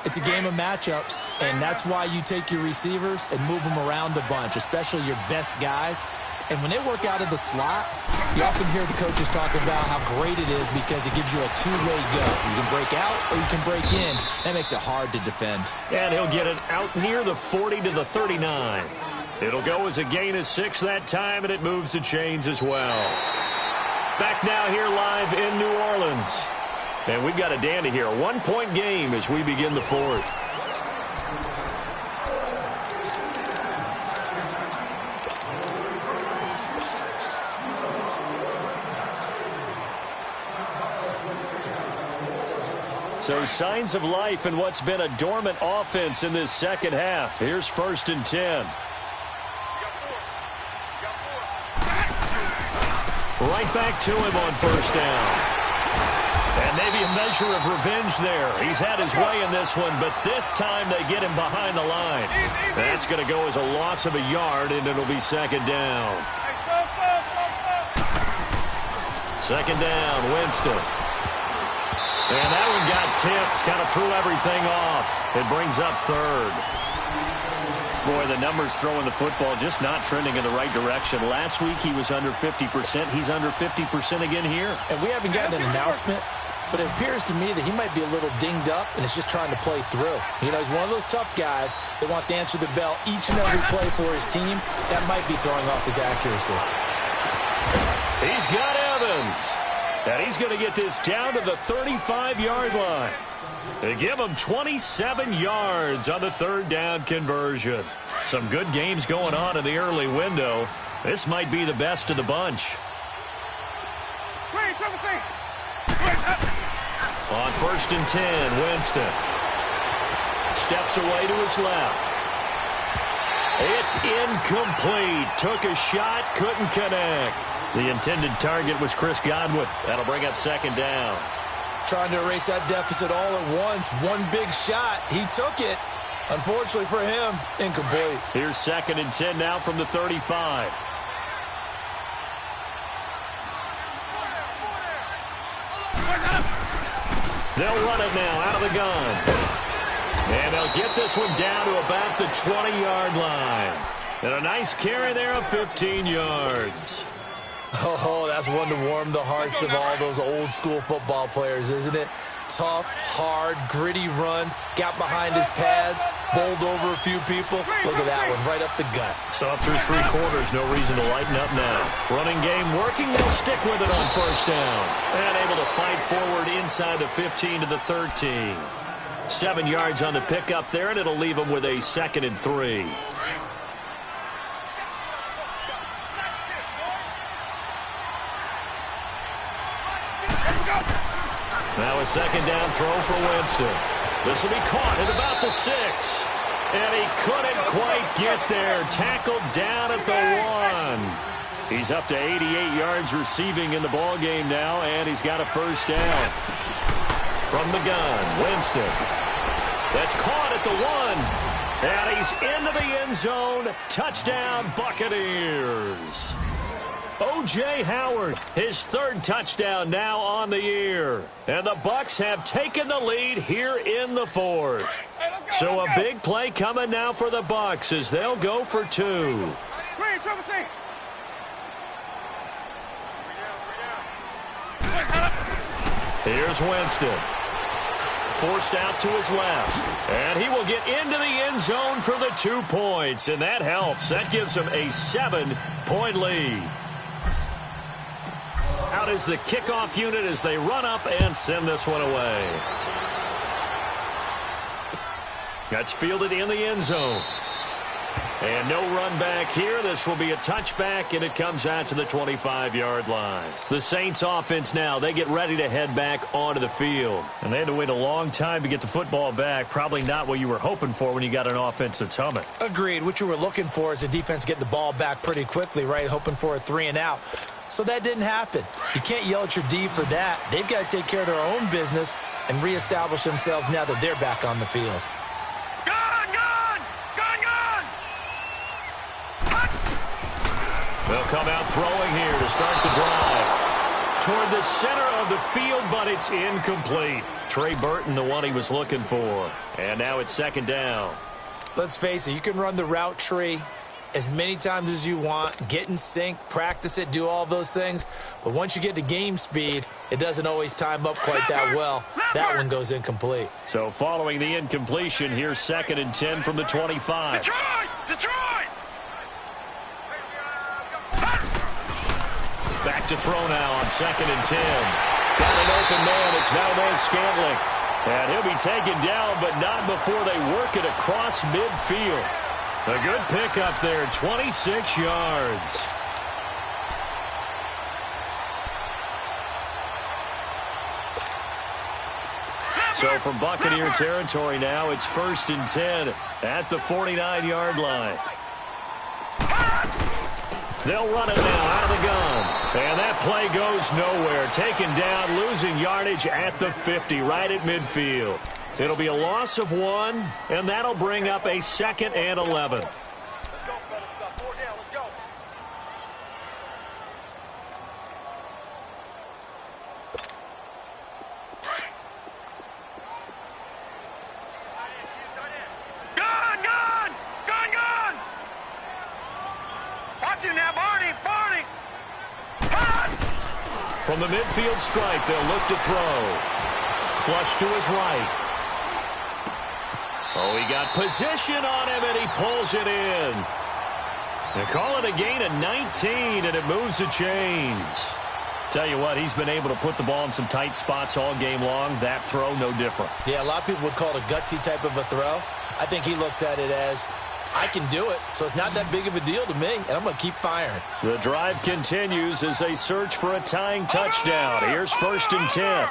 It's a game of matchups, and that's why you take your receivers and move them around a bunch, especially your best guys. And when they work out of the slot, you often hear the coaches talk about how great it is because it gives you a two-way go. You can break out or you can break in. That makes it hard to defend. And he'll get it out near the 40 to the 39. It'll go as a gain of 6 that time, and it moves the chains as well. Back now here live in New Orleans. And we've got a dandy here. A 1-point game as we begin the 4th. So signs of life in what's been a dormant offense in this second half. Here's 1st and 10. Right back to him on first down. And maybe a measure of revenge there. He's had his way in this one, but this time they get him behind the line. That's going to go as a loss of a yard, and it'll be 2nd down. 2nd down, Winston. And that one got tipped, kind of threw everything off. It brings up 3rd. Boy, the numbers throwing the football just not trending in the right direction. Last week he was under 50%. He's under 50% again here. And we haven't gotten an announcement, but it appears to me that he might be a little dinged up and is just trying to play through. You know, he's one of those tough guys that wants to answer the bell each and every play for his team. That might be throwing off his accuracy. He's got Evans. And he's going to get this down to the 35-yard line. They give him 27 yards on the 3rd down conversion. Some good games going on in the early window. This might be the best of the bunch. On 1st and 10, Winston steps away to his left. It's incomplete. Took a shot, couldn't connect. The intended target was Chris Godwin. That'll bring up 2nd down. Trying to erase that deficit all at once. One big shot. He took it. Unfortunately for him, incomplete. Here's 2nd and 10 now from the 35. They'll run it now out of the gun. And they'll get this one down to about the 20-yard line. And a nice carry there of 15 yards. Oh, that's one to warm the hearts of all those old school football players, isn't it? Tough, hard, gritty run, got behind his pads, bowled over a few people. Look at that one, right up the gut. So up through 3 quarters, no reason to lighten up now. Running game working, they'll stick with it on first down. And able to fight forward inside the 15 to the 13. 7 yards on the pickup there, and it'll leave them with a 2nd and 3. Now a 2nd down throw for Winston. This will be caught at about the 6. And he couldn't quite get there. Tackled down at the 1. He's up to 88 yards receiving in the ball game now, and he's got a first down. From the gun, Winston. That's caught at the 1. And he's into the end zone. Touchdown, Buccaneers. O.J. Howard, his 3rd touchdown now on the year. And the Bucs have taken the lead here in the 4th. So a big play coming now for the Bucs as they'll go for 2. Here's Winston. Forced out to his left. And he will get into the end zone for the 2 points. And that helps. That gives him a 7-point lead. Out is the kickoff unit as they run up and send this one away. That's fielded in the end zone. And no run back here. This will be a touchback, and it comes out to the 25-yard line. The Saints offense now, they get ready to head back onto the field. And they had to wait a long time to get the football back. Probably not what you were hoping for when you got an offense that's humming. Agreed. What you were looking for is a defense getting the ball back pretty quickly, right? Hoping for a 3 and out. So that didn't happen. You can't yell at your D for that. They've got to take care of their own business and reestablish themselves now that they're back on the field. They'll come out throwing here to start the drive. Toward the center of the field, but it's incomplete. Trey Burton, the one he was looking for. And now it's 2nd down. Let's face it, you can run the route tree as many times as you want, get in sync, practice it, do all those things. But once you get to game speed, it doesn't always time up quite that well. That one goes incomplete. So following the incompletion, here's 2nd and 10 from the 25. Detroit! Back to throw now on 2nd and 10. Got an open man. It's Valdes-Scantling. And he'll be taken down, but not before they work it across midfield. A good pickup there, 26 yards. So from Buccaneer territory now, it's 1st and 10 at the 49-yard line. They'll run it now out of the gun. And that play goes nowhere. Taken down, losing yardage at the 50, right at midfield. It'll be a loss of 1, and that'll bring up a 2nd and 11. From the midfield stripe, they'll look to throw. Flush to his right. Oh, he got position on him, and he pulls it in. They call it a gain of 19, and it moves the chains. Tell you what, he's been able to put the ball in some tight spots all game long. That throw, no different. Yeah, a lot of people would call it a gutsy type of a throw. I think he looks at it as, I can do it, so it's not that big of a deal to me, and I'm going to keep firing. The drive continues as they search for a tying touchdown. Here's 1st and 10.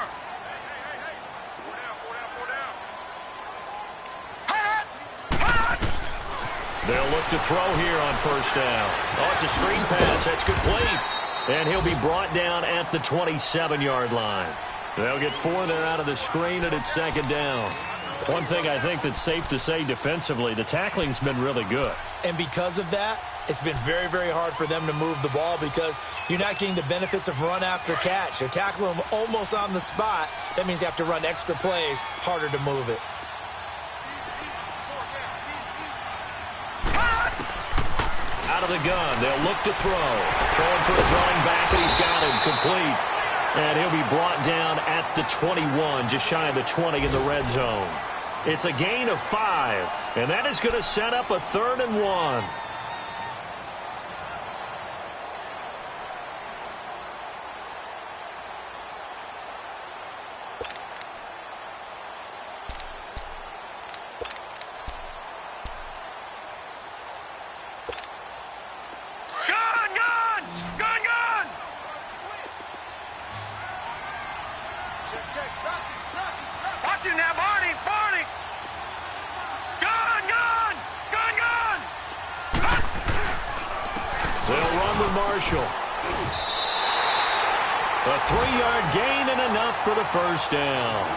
They'll look to throw here on 1st down. Oh, it's a screen pass. That's complete. And he'll be brought down at the 27-yard line. They'll get 4 there out of the screen, and it's 2nd down. One thing I think that's safe to say defensively, the tackling's been really good. And because of that, it's been very, very hard for them to move the ball because you're not getting the benefits of run after catch. They're tackling them almost on the spot. That means you have to run extra plays, harder to move it. Out of the gun. They'll look to throw. Throwing for his running back, and he's got him complete. And he'll be brought down at the 21, just shy of the 20 in the red zone. It's a gain of 5, and that is going to set up a 3rd and 1. Watch it now, Barney! Barney! Gun! Gun! Gun! Gun! They'll run with Marshall. A 3-yard gain and enough for the first down.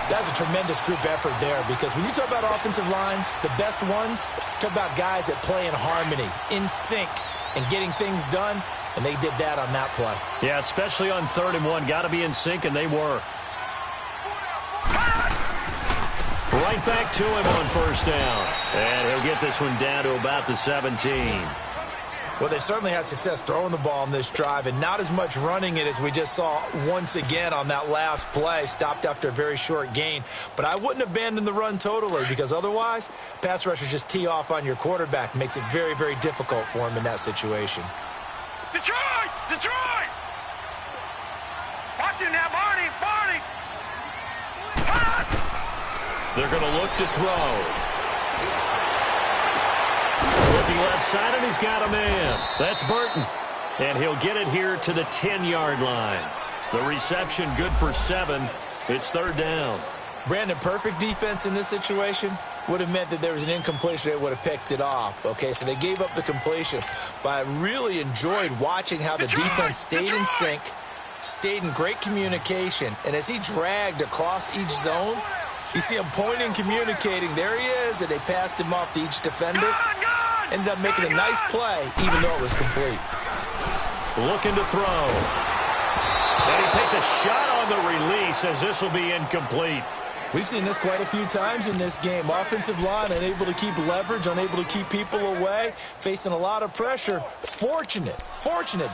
That's a tremendous group effort there, because when you talk about offensive lines, the best ones, talk about guys that play in harmony, in sync, and getting things done, and they did that on that play. Yeah, especially on 3rd and 1. Got to be in sync, and they were. Right back to him on first down. And he'll get this one down to about the 17. Well, they certainly had success throwing the ball on this drive, and not as much running it as we just saw once again on that last play. Stopped after a very short gain. But I wouldn't abandon the run totally, because otherwise, pass rushers just tee off on your quarterback. Makes it very, very difficult for him in that situation. Detroit! Detroit! Watch it now, Barney! Barney! They're going to look to throw. Looking left side, and he's got a man. That's Burton. And he'll get it here to the 10-yard line. The reception good for 7. It's 3rd down. Brandon, perfect defense in this situation would have meant that there was an incompletion. They would have picked it off. Okay, so they gave up the completion. But I really enjoyed watching how the defense stayed in sync, stayed in great communication, and as he dragged across each zone, you see him pointing, communicating. There he is, and they passed him off to each defender. Ended up making a nice play, even though it was complete. Looking to throw. And he takes a shot on the release, as this will be incomplete. We've seen this quite a few times in this game. Offensive line unable to keep leverage, unable to keep people away, facing a lot of pressure. Fortunate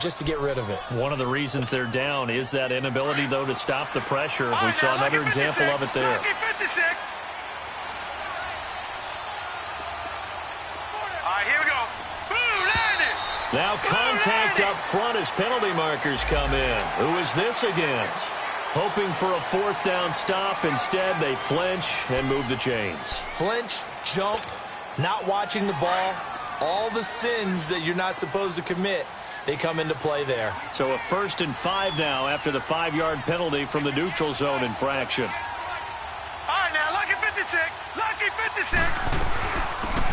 just to get rid of it. One of the reasons they're down is that inability, though, to stop the pressure. We saw another example of it there. Lucky 56. All right, here we go. Boom, landed. Now contact up front as penalty markers come in. Who is this against? Hoping for a 4th down stop. Instead, they flinch and move the chains. Flinch, jump, not watching the ball, all the sins that you're not supposed to commit, they come into play there. So a 1st and 5 now after the 5-yard penalty from the neutral zone infraction. All right, now, Lucky 56. Lucky 56.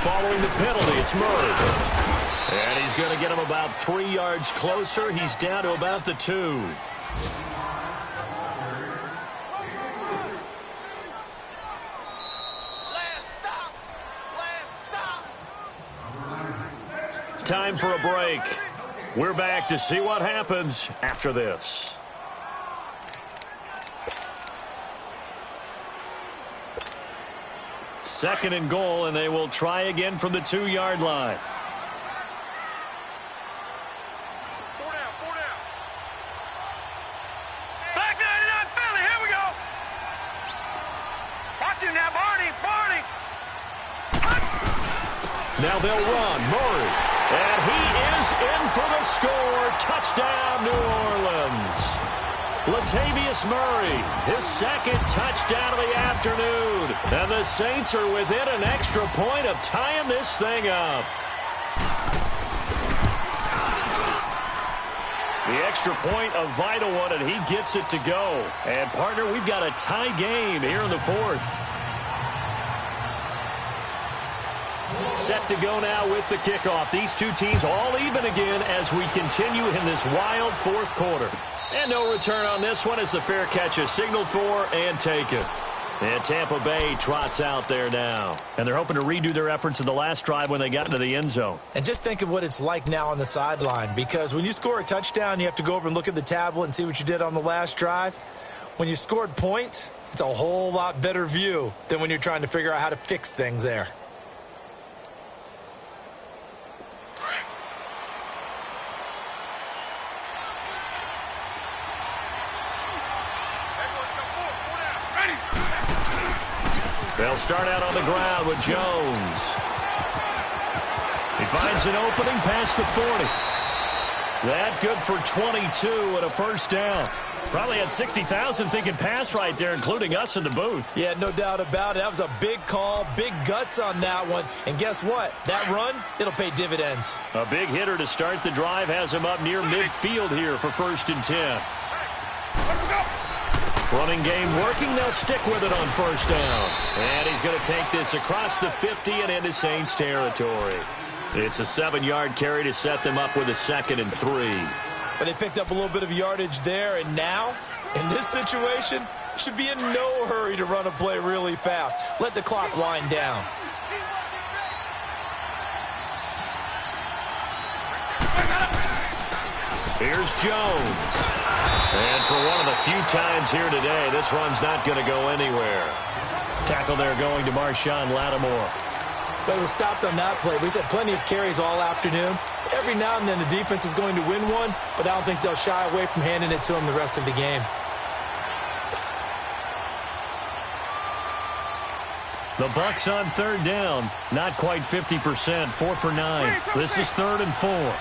Following the penalty, it's Murray. And he's going to get him about 3 yards closer. He's down to about the 2. Time for a break. We're back to see what happens after this. Second and goal, and they will try again from the 2-yard line. 4 down, 4 down. Back 99, Philly, here we go. Watch him now, Barney, Barney. Now they'll run. Murray. And he is in for the score. Touchdown, New Orleans. Latavius Murray, his 2nd touchdown of the afternoon. And the Saints are within an extra point of tying this thing up. The extra point, a vital one, and he gets it to go. And, partner, we've got a tie game here in the 4th. Set to go now with the kickoff. These two teams all even again as we continue in this wild 4th quarter. And no return on this one as the fair catch is signaled for and taken. And Tampa Bay trots out there now. And they're hoping to redo their efforts in the last drive when they got into the end zone. And just think of what it's like now on the sideline, because when you score a touchdown, you have to go over and look at the tablet and see what you did on the last drive. When you scored points, it's a whole lot better view than when you're trying to figure out how to fix things there. They'll start out on the ground with Jones. He finds an opening past the 40. That good for 22 and a first down. Probably had 60,000 thinking pass right there, including us in the booth. Yeah, no doubt about it. That was a big call, big guts on that one. And guess what? That run, it'll pay dividends. A big hitter to start the drive has him up near midfield here for 1st and 10. Running game working. They'll stick with it on 1st down. And he's going to take this across the 50 and into Saints territory. It's a 7-yard carry to set them up with a 2nd and 3. But they picked up a little bit of yardage there, and now, in this situation, should be in no hurry to run a play really fast. Let the clock wind down. Here's Jones. And for one of the few times here today, this run's not going to go anywhere. Tackle there going to Marshawn Lattimore. But it was stopped on that play. We've had plenty of carries all afternoon. Every now and then the defense is going to win one, but I don't think they'll shy away from handing it to them the rest of the game. The Bucs on 3rd down. Not quite 50%. 4 for 9. This is 3rd and 4.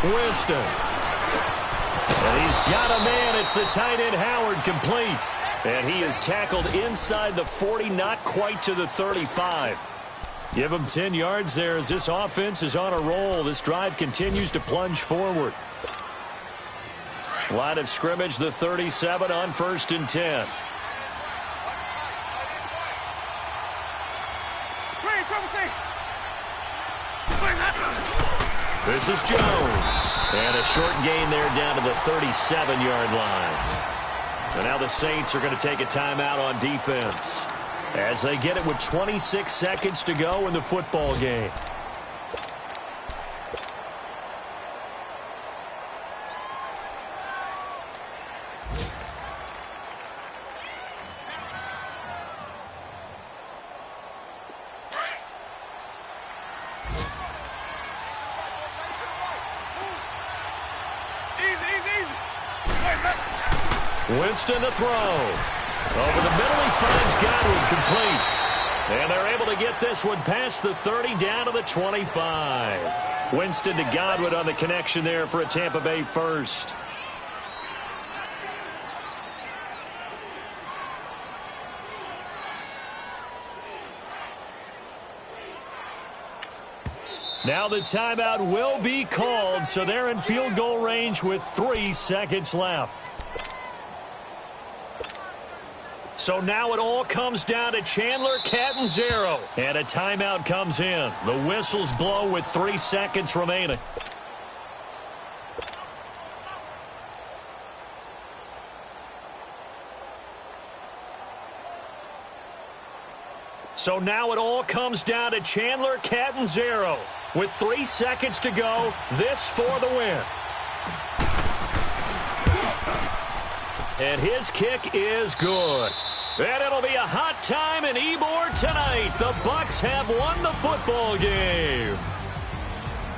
Winston. And he's got a man. It's the tight end Howard, complete. And he is tackled inside the 40, not quite to the 35. Give him 10 yards there as this offense is on a roll. This drive continues to plunge forward. Line of scrimmage, the 37 on 1st and 10. This is Jones. And a short gain there down to the 37-yard line. So now the Saints are going to take a timeout on defense as they get it with 26 seconds to go in the football game. Winston to throw. Over the middle, he finds Godwin, complete. And they're able to get this one past the 30 down to the 25. Winston to Godwin on the connection there for a Tampa Bay first. Now the timeout will be called, so they're in field goal range with 3 seconds left. So now it all comes down to Chandler Catanzaro. And a timeout comes in. The whistles blow with 3 seconds remaining. So now it all comes down to Chandler Catanzaro. With 3 seconds to go, this for the win. And his kick is good. And it'll be a hot time in Ybor tonight. The Bucs have won the football game.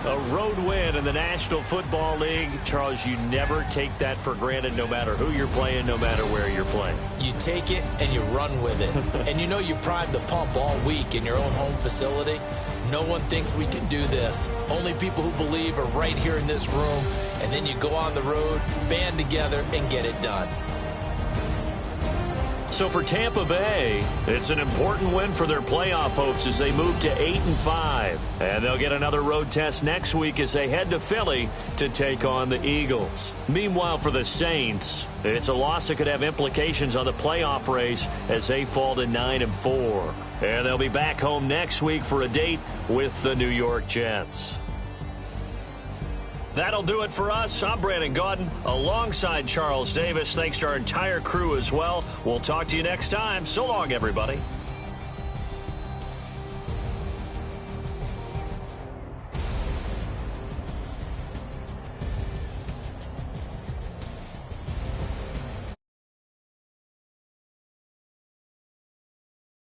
A road win in the National Football League. Charles, you never take that for granted no matter who you're playing, no matter where you're playing. You take it and you run with it. And you know you primed the pump all week in your own home facility. No one thinks we can do this. Only people who believe are right here in this room. And then you go on the road, band together, and get it done. So for Tampa Bay, it's an important win for their playoff hopes as they move to 8-5. And they'll get another road test next week as they head to Philly to take on the Eagles. Meanwhile, for the Saints, it's a loss that could have implications on the playoff race as they fall to 9-4. And they'll be back home next week for a date with the New York Jets. That'll do it for us. I'm Brandon Gaudin alongside Charles Davis. Thanks to our entire crew as well. We'll talk to you next time. So long, everybody.